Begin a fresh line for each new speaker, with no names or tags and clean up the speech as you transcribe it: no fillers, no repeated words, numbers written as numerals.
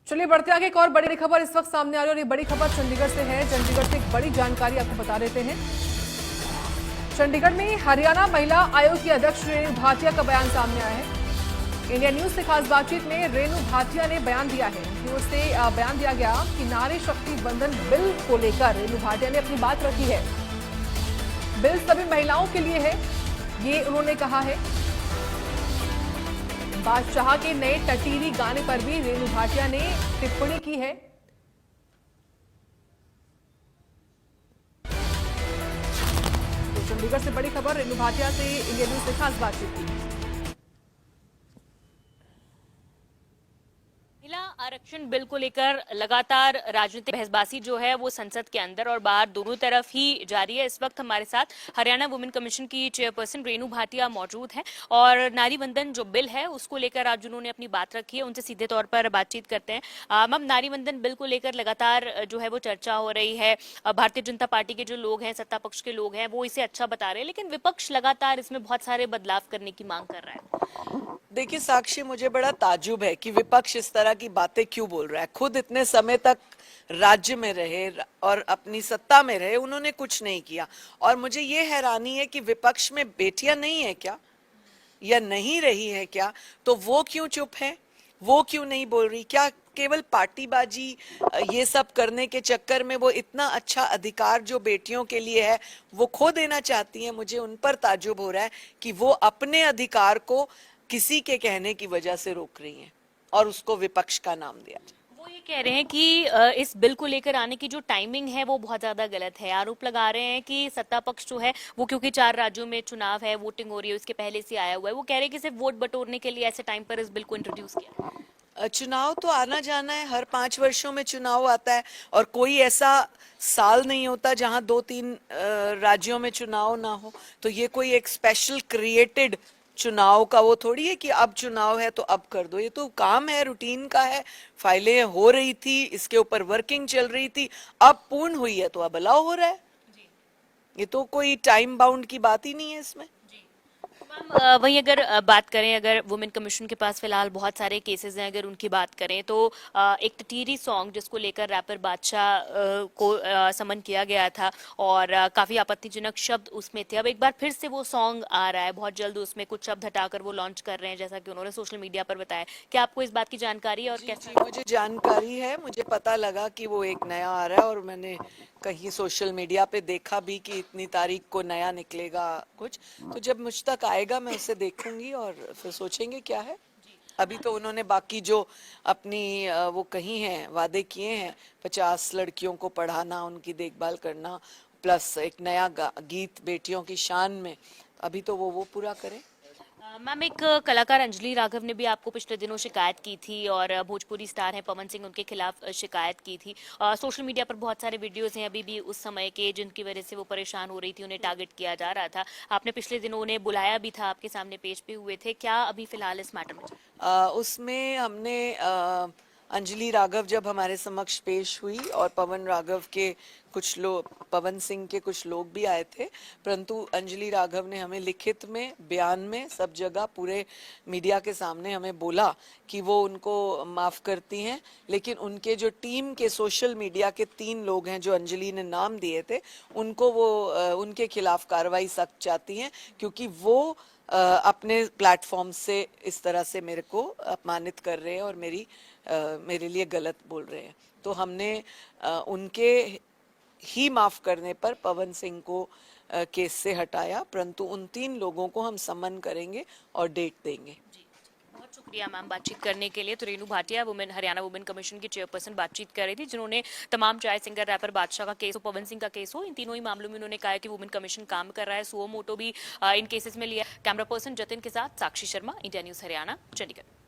चलिए बढ़ते आगे। एक और बड़ी खबर इस वक्त सामने आ रही है और ये बड़ी खबर चंडीगढ़ से है। चंडीगढ़ से एक बड़ी जानकारी आपको बता देते हैं। चंडीगढ़ में हरियाणा महिला आयोग की अध्यक्ष रेणु भाटिया का बयान सामने आया है। इंडिया न्यूज से खास बातचीत में रेणु भाटिया ने बयान दिया है। उनकी ओर से बयान दिया गया कि नारी शक्ति बंधन बिल को लेकर रेणु भाटिया ने अपनी बात रखी है। बिल सभी महिलाओं के लिए है, ये उन्होंने कहा है। बादशाह के नए टटीरी गाने पर भी रेणु भाटिया ने टिप्पणी की है। तो चंडीगढ़ से बड़ी खबर, रेणु भाटिया से इंडिया न्यूज से खास बातचीत की।
महिला आरक्षण बिल को लेकर लगातार राजनीतिक बहसबाजी जो है वो संसद के अंदर और बाहर दोनों तरफ ही जारी है। इस वक्त हमारे साथ हरियाणा वुमेन कमीशन की चेयरपर्सन रेणु भाटिया मौजूद हैं और नारी बंधन जो बिल है उसको लेकर आज उन्होंने अपनी बात रखी है। उनसे सीधे तौर पर बातचीत करते हैं। मैम, नारी बंधन बिल को लेकर लगातार जो है वो चर्चा हो रही है। भारतीय जनता पार्टी के जो लोग हैं, सत्ता पक्ष के लोग हैं, वो इसे अच्छा बता रहे हैं, लेकिन विपक्ष लगातार इसमें बहुत सारे बदलाव करने की मांग कर रहा है।
देखिए साक्षी, मुझे बड़ा ताज्जुब है कि विपक्ष इस तरह की बातें क्यों बोल रहा है। खुद इतने समय तक राज्य में रहे और अपनी सत्ता में रहे, उन्होंने कुछ नहीं किया। और मुझे ये हैरानी है कि विपक्ष में बेटियां नहीं है क्या, या नहीं रही है क्या, तो वो क्यों चुप है, वो क्यों नहीं बोल रही? क्या केवल पार्टीबाजी ये सब करने के चक्कर में वो इतना अच्छा अधिकार जो बेटियों के लिए है वो खो देना चाहती हैं? मुझे उन पर ताज्जुब हो रहा है कि वो अपने अधिकार को किसी के कहने की वजह से रोक रही हैं और उसको विपक्ष का नाम दिया।
वो ये कह रहे हैं कि इस बिल को लेकर आने की जो टाइमिंग है वो बहुत ज्यादा गलत है। आरोप लगा रहे हैं कि सत्ता पक्ष जो है वो, क्योंकि 4 राज्यों में चुनाव है, वोटिंग हो रही है, उसके पहले से आया हुआ है, वो कह रहे हैं कि सिर्फ वोट बटोरने के लिए ऐसे टाइम पर इस बिल को इंट्रोड्यूस किया।
चुनाव तो आना जाना है, हर 5 वर्षों में चुनाव आता है और कोई ऐसा साल नहीं होता जहां 2-3 राज्यों में चुनाव ना हो। तो ये कोई एक स्पेशल क्रिएटेड चुनाव का वो थोड़ी है कि अब चुनाव है तो अब कर दो। ये तो काम है, रूटीन का है। फाइलें हो रही थी, इसके ऊपर वर्किंग चल रही थी, अब पूर्ण हुई है तो अब अलाउ हो रहा है। ये तो कोई टाइम बाउंड की बात ही नहीं है इसमें।
वहीं अगर बात करें, अगर वुमेन कमीशन के पास फिलहाल बहुत सारे केसेस हैं, अगर उनकी बात करें तो एक टटीरी सॉन्ग जिसको लेकर रैपर बादशाह को समन किया गया था और काफी आपत्तिजनक शब्द उसमें थे। अब एक बार फिर से वो सॉन्ग आ रहा है, बहुत जल्द उसमें कुछ शब्द हटाकर वो लॉन्च कर रहे हैं, जैसा कि उन्होंने सोशल मीडिया पर बताया। क्या आपको इस बात की जानकारी है और कैसे?
मुझे जानकारी है, मुझे पता लगा कि वो एक नया आ रहा है और मैंने कहीं सोशल मीडिया पे देखा भी कि इतनी तारीख को नया निकलेगा कुछ। तो जब मुझ तक आएगा मैं उसे देखूंगी और फिर सोचेंगे क्या है। अभी तो उन्होंने बाकी जो अपनी वो कही हैं, वादे किए हैं, 50 लड़कियों को पढ़ाना, उनकी देखभाल करना, प्लस एक नया गीत बेटियों की शान में, अभी तो वो पूरा करें।
मैम, एक कलाकार अंजलि राघव ने भी आपको पिछले दिनों शिकायत की थी और भोजपुरी स्टार हैं पवन सिंह, उनके खिलाफ शिकायत की थी। सोशल मीडिया पर बहुत सारे वीडियोस हैं अभी भी उस समय के, जिनकी वजह से वो परेशान हो रही थी, उन्हें टारगेट किया जा रहा था। आपने पिछले दिनों उन्हें बुलाया भी था, आपके सामने पेश भी हुए थे। क्या अभी फिलहाल इस मैटर में?
उसमें हमने अंजलि राघव जब हमारे समक्ष पेश हुई और पवन राघव के कुछ लोग, पवन सिंह के कुछ लोग भी आए थे, परंतु अंजलि राघव ने हमें लिखित में, बयान में, सब जगह पूरे मीडिया के सामने हमें बोला कि वो उनको माफ करती हैं, लेकिन उनके जो टीम के सोशल मीडिया के 3 लोग हैं जो अंजलि ने नाम दिए थे, उनको वो उनके खिलाफ कार्रवाई सख्त चाहती हैं, क्योंकि वो अपने प्लेटफॉर्म से इस तरह से मेरे को अपमानित कर रहे हैं और मेरे लिए गलत बोल रहे हैं। तो हमने उनके ही माफ करने पर पवन सिंह को केस से हटाया, परंतु उन 3 लोगों को हम समन करेंगे और डेट देंगे।
बहुत शुक्रिया मैम बातचीत करने के लिए। तो रेणु भाटिया हरियाणा वुमेन कमीशन की चेयरपर्सन बातचीत कर रही थी, जिन्होंने तमाम, चाहे सिंगर रैपर बादशाह का केस हो, पवन सिंह का केस हो, इन तीनों ही मामलों में उन्होंने कहा है कि वुमेन कमीशन काम कर रहा है, सुओ मोटो भी इन केसेस में लिया। कैमरा पर्सन जतिन के साथ साक्षी शर्मा, इंडिया न्यूज हरियाणा, चंडीगढ़।